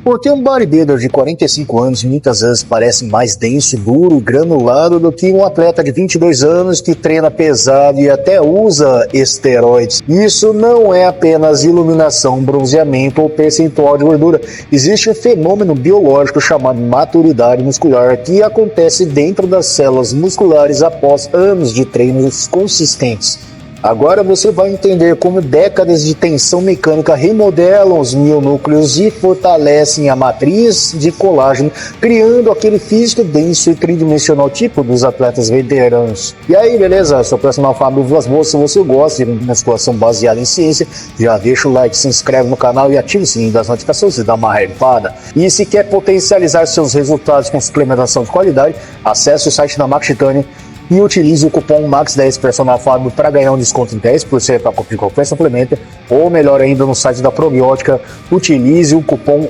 Porque um bodybuilder de 45 anos muitas vezes parece mais denso, duro e granulado do que um atleta de 22 anos que treina pesado e até usa esteroides. Isso não é apenas iluminação, bronzeamento ou percentual de gordura. Existe um fenômeno biológico chamado maturidade muscular que acontece dentro das células musculares após anos de treinos consistentes. Agora você vai entender como décadas de tensão mecânica remodelam os mionúcleos e fortalecem a matriz de colágeno, criando aquele físico denso e tridimensional tipo dos atletas veteranos. E aí, beleza? Eu sou o personal Fábio Vilas Boas. Se você gosta de musculação baseada em ciência, já deixa o like, se inscreve no canal e ativa o sininho das notificações e dá uma hypada. E se quer potencializar seus resultados com suplementação de qualidade, acesse o site da Max Titanium e utilize o cupom MAX10 Personal Fábio para ganhar um desconto em 10% para comprar qualquer suplemento, ou melhor ainda, no site da Probiótica, utilize o cupom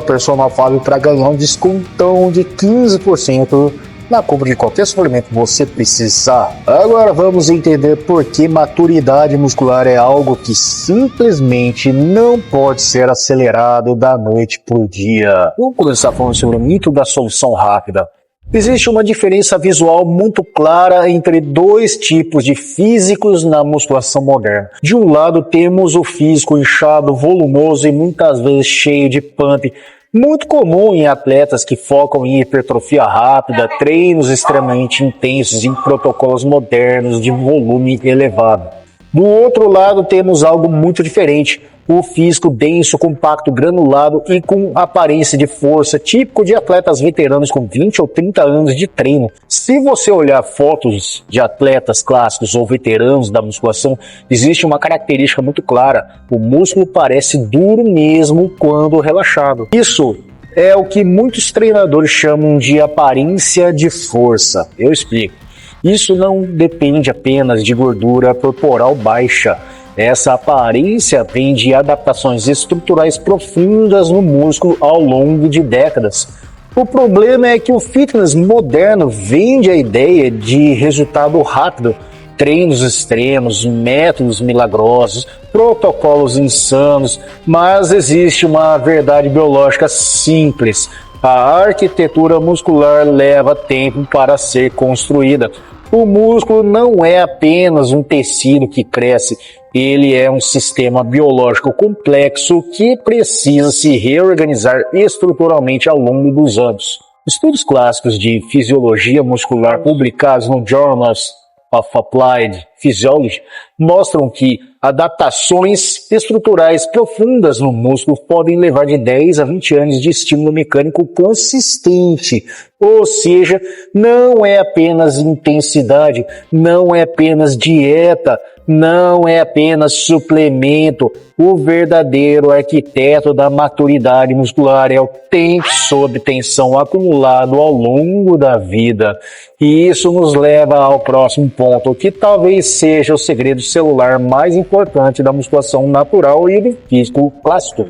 Personal Fábio para ganhar um descontão de 15% na compra de qualquer suplemento que você precisar. Agora vamos entender por que maturidade muscular é algo que simplesmente não pode ser acelerado da noite para o dia. Vamos começar falando sobre o mito da solução rápida. Existe uma diferença visual muito clara entre dois tipos de físicos na musculação moderna. De um lado temos o físico inchado, volumoso e muitas vezes cheio de pump, muito comum em atletas que focam em hipertrofia rápida, treinos extremamente intensos em protocolos modernos de volume elevado. Do outro lado temos algo muito diferente, o físico denso, compacto, granulado e com aparência de força, típico de atletas veteranos com 20 ou 30 anos de treino. Se você olhar fotos de atletas clássicos ou veteranos da musculação, existe uma característica muito clara: o músculo parece duro mesmo quando relaxado. Isso é o que muitos treinadores chamam de aparência de força. Eu explico. Isso não depende apenas de gordura corporal baixa. Essa aparência vem de adaptações estruturais profundas no músculo ao longo de décadas. O problema é que o fitness moderno vende a ideia de resultado rápido, treinos extremos, métodos milagrosos, protocolos insanos, mas existe uma verdade biológica simples. A arquitetura muscular leva tempo para ser construída. O músculo não é apenas um tecido que cresce, ele é um sistema biológico complexo que precisa se reorganizar estruturalmente ao longo dos anos. Estudos clássicos de fisiologia muscular publicados no Journals of Applied Physiology mostram que adaptações estruturais profundas no músculo podem levar de 10 a 20 anos de estímulo mecânico consistente. Ou seja, não é apenas intensidade, não é apenas dieta, não é apenas suplemento. O verdadeiro arquiteto da maturidade muscular é o tempo sob tensão acumulado ao longo da vida. E isso nos leva ao próximo ponto, que talvez seja o segredo celular mais importante da musculação natural e do físico clássico.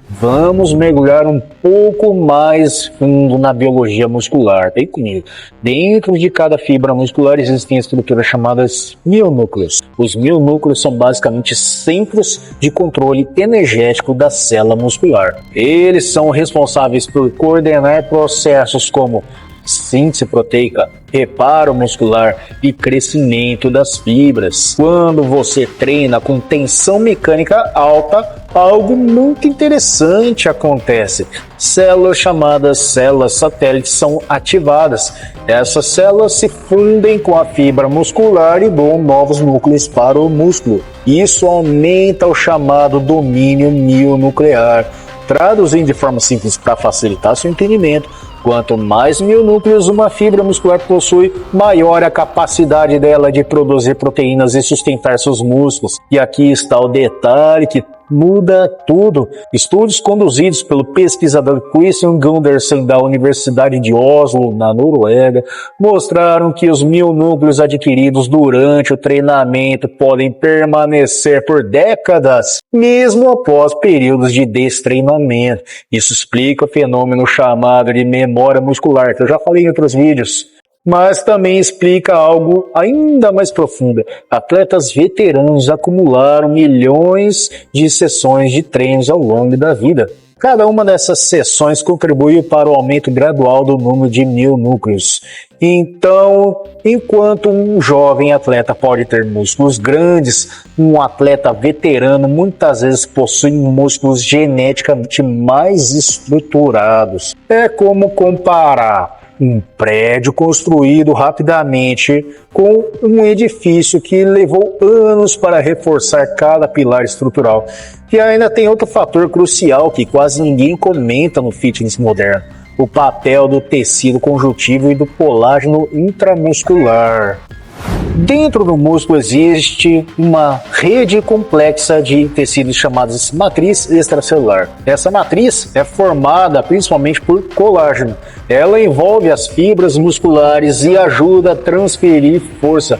Vamos mergulhar um pouco mais fundo na biologia muscular. Vem comigo. Dentro de cada fibra muscular existem estruturas chamadas mionúcleos. Os mionúcleos são basicamente centros de controle energético da célula muscular. Eles são responsáveis por coordenar processos como síntese proteica, reparo muscular e crescimento das fibras. Quando você treina com tensão mecânica alta, algo muito interessante acontece. Células chamadas células satélites são ativadas. Essas células se fundem com a fibra muscular e doam novos núcleos para o músculo. Isso aumenta o chamado domínio mionuclear. Traduzindo de forma simples para facilitar seu entendimento, quanto mais mionúcleos uma fibra muscular possui, maior a capacidade dela de produzir proteínas e sustentar seus músculos. E aqui está o detalhe que muda tudo. Estudos conduzidos pelo pesquisador Christian Gundersen da Universidade de Oslo, na Noruega, mostraram que os mionúcleos adquiridos durante o treinamento podem permanecer por décadas, mesmo após períodos de destreinamento. Isso explica o fenômeno chamado de memória muscular, que eu já falei em outros vídeos. Mas também explica algo ainda mais profundo. Atletas veteranos acumularam milhões de sessões de treinos ao longo da vida. Cada uma dessas sessões contribui para o aumento gradual do número de mionúcleos. Então, enquanto um jovem atleta pode ter músculos grandes, um atleta veterano muitas vezes possui músculos geneticamente mais estruturados. É como comparar um prédio construído rapidamente com um edifício que levou anos para reforçar cada pilar estrutural. E ainda tem outro fator crucial que quase ninguém comenta no fitness moderno: o papel do tecido conjuntivo e do colágeno intramuscular. Dentro do músculo existe uma rede complexa de tecidos chamados matriz extracelular. Essa matriz é formada principalmente por colágeno. Ela envolve as fibras musculares e ajuda a transferir força.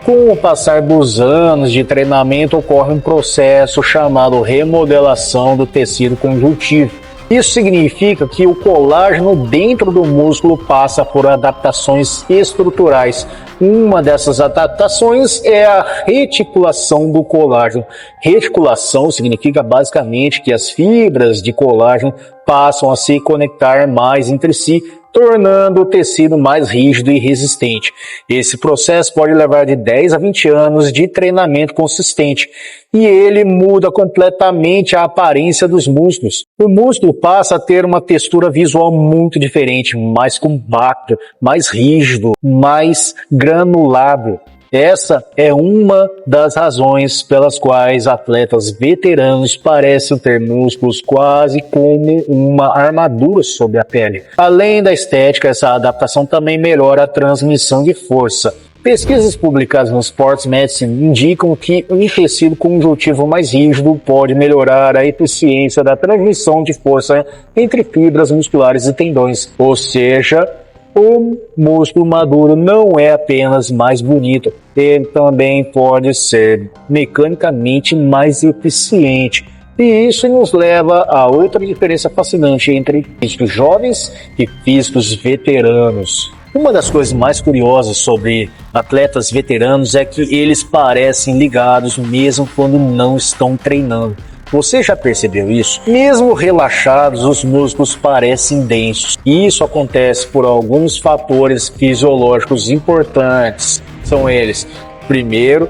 Com o passar dos anos de treinamento, ocorre um processo chamado remodelação do tecido conjuntivo. Isso significa que o colágeno dentro do músculo passa por adaptações estruturais. Uma dessas adaptações é a reticulação do colágeno. Reticulação significa basicamente que as fibras de colágeno passam a se conectar mais entre si, tornando o tecido mais rígido e resistente. Esse processo pode levar de 10 a 20 anos de treinamento consistente, e ele muda completamente a aparência dos músculos. O músculo passa a ter uma textura visual muito diferente, mais compacto, mais rígido, mais granulado. Essa é uma das razões pelas quais atletas veteranos parecem ter músculos quase como uma armadura sobre a pele. Além da estética, essa adaptação também melhora a transmissão de força. Pesquisas publicadas no Sports Medicine indicam que um tecido conjuntivo mais rígido pode melhorar a eficiência da transmissão de força entre fibras musculares e tendões, ou seja, o músculo maduro não é apenas mais bonito, ele também pode ser mecanicamente mais eficiente. E isso nos leva a outra diferença fascinante entre físicos jovens e físicos veteranos. Uma das coisas mais curiosas sobre atletas veteranos é que eles parecem ligados mesmo quando não estão treinando. Você já percebeu isso? Mesmo relaxados, os músculos parecem densos. E isso acontece por alguns fatores fisiológicos importantes. São eles: primeiro,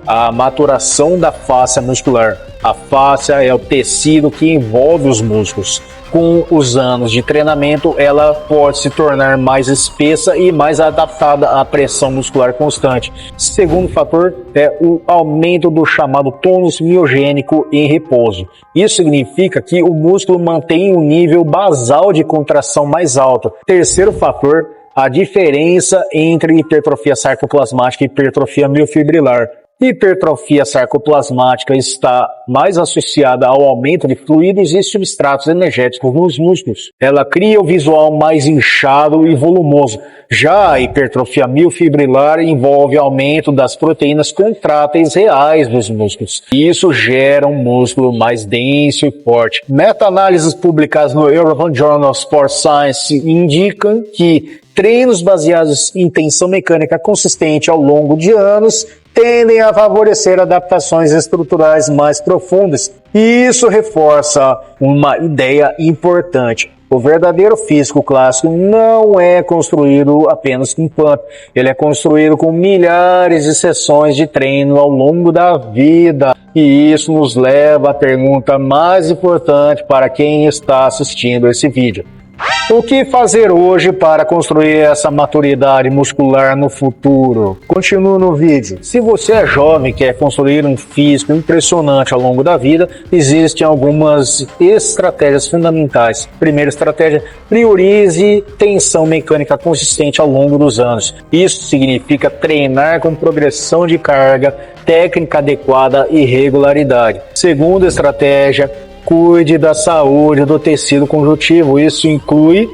a maturação da fáscia muscular. A fáscia é o tecido que envolve os músculos. Com os anos de treinamento, ela pode se tornar mais espessa e mais adaptada à pressão muscular constante. Segundo fator é o aumento do chamado tônus miogênico em repouso. Isso significa que o músculo mantém um nível basal de contração mais alto. Terceiro fator, a diferença entre hipertrofia sarcoplasmática e hipertrofia miofibrilar. Hipertrofia sarcoplasmática está mais associada ao aumento de fluidos e substratos energéticos nos músculos. Ela cria o visual mais inchado e volumoso. Já a hipertrofia miofibrilar envolve aumento das proteínas contráteis reais dos músculos. Isso gera um músculo mais denso e forte. Meta-análises publicadas no European Journal of Sports Science indicam que treinos baseados em tensão mecânica consistente ao longo de anos tendem a favorecer adaptações estruturais mais profundas. E isso reforça uma ideia importante. O verdadeiro físico clássico não é construído apenas com pump. Ele é construído com milhares de sessões de treino ao longo da vida. E isso nos leva à pergunta mais importante para quem está assistindo esse vídeo: o que fazer hoje para construir essa maturidade muscular no futuro? Continuo no vídeo. Se você é jovem e quer construir um físico impressionante ao longo da vida, existem algumas estratégias fundamentais. Primeira estratégia: priorize tensão mecânica consistente ao longo dos anos. Isso significa treinar com progressão de carga, técnica adequada e regularidade. Segunda estratégia: cuide da saúde do tecido conjuntivo. Isso inclui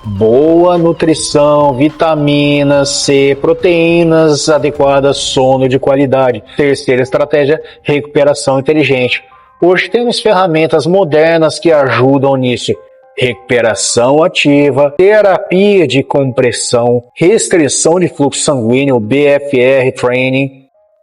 boa nutrição, vitamina C, proteínas adequadas, sono de qualidade. Terceira estratégia: recuperação inteligente. Hoje temos ferramentas modernas que ajudam nisso: recuperação ativa, terapia de compressão, restrição de fluxo sanguíneo, BFR training,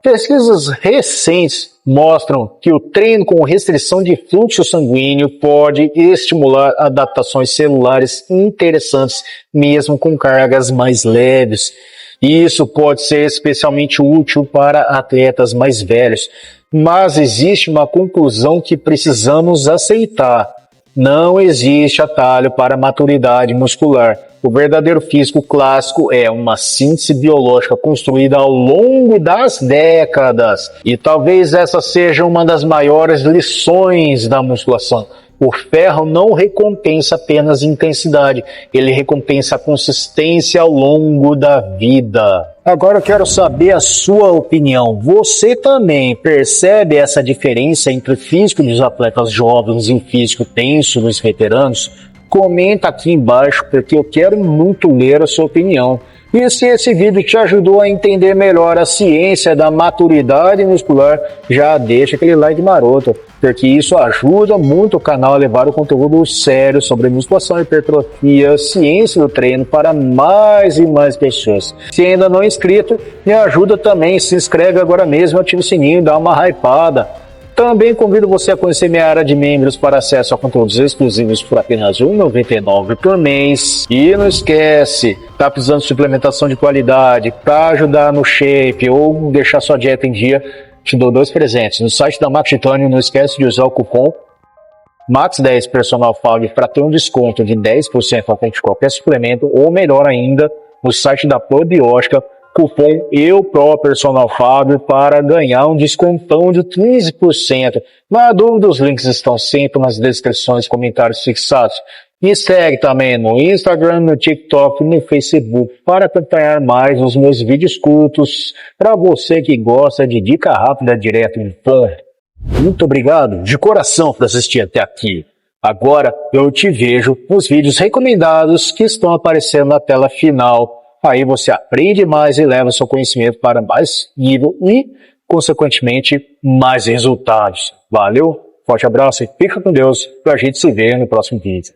Pesquisas recentes mostram que o treino com restrição de fluxo sanguíneo pode estimular adaptações celulares interessantes, mesmo com cargas mais leves. Isso pode ser especialmente útil para atletas mais velhos, mas existe uma conclusão que precisamos aceitar. Não existe atalho para a maturidade muscular. O verdadeiro físico clássico é uma síntese biológica construída ao longo das décadas. E talvez essa seja uma das maiores lições da musculação. O ferro não recompensa apenas intensidade, ele recompensa a consistência ao longo da vida. Agora eu quero saber a sua opinião. Você também percebe essa diferença entre o físico dos atletas jovens e o físico tenso dos veteranos? Comenta aqui embaixo, porque eu quero muito ler a sua opinião. E se esse vídeo te ajudou a entender melhor a ciência da maturidade muscular, já deixa aquele like maroto, porque isso ajuda muito o canal a levar o conteúdo sério sobre musculação, hipertrofia, ciência do treino para mais e mais pessoas. Se ainda não é inscrito, me ajuda também, se inscreve agora mesmo, ativa o sininho, dá uma hypada. Também convido você a conhecer minha área de membros para acesso a conteúdos exclusivos por apenas R$ 1,99 por mês. E não esquece, tá precisando de suplementação de qualidade para ajudar no shape ou deixar sua dieta em dia, te dou 2 presentes. No site da Max Titanium, não esquece de usar o cupom MAX10 Personal Fag para ter um desconto de 10% ao de qualquer suplemento, ou melhor ainda, no site da Probiótica, cupom Personal Fábio para ganhar um descontão de 15%. Na dúvida, os links estão sempre nas descrições e comentários fixados. Me segue também no Instagram, no TikTok e no Facebook para acompanhar mais os meus vídeos curtos para você que gosta de dica rápida direto em ponto. Muito obrigado de coração por assistir até aqui. Agora eu te vejo nos vídeos recomendados que estão aparecendo na tela final. Aí você aprende mais e leva seu conhecimento para mais nível e, consequentemente, mais resultados. Valeu, forte abraço e fica com Deus, para a gente se ver no próximo vídeo.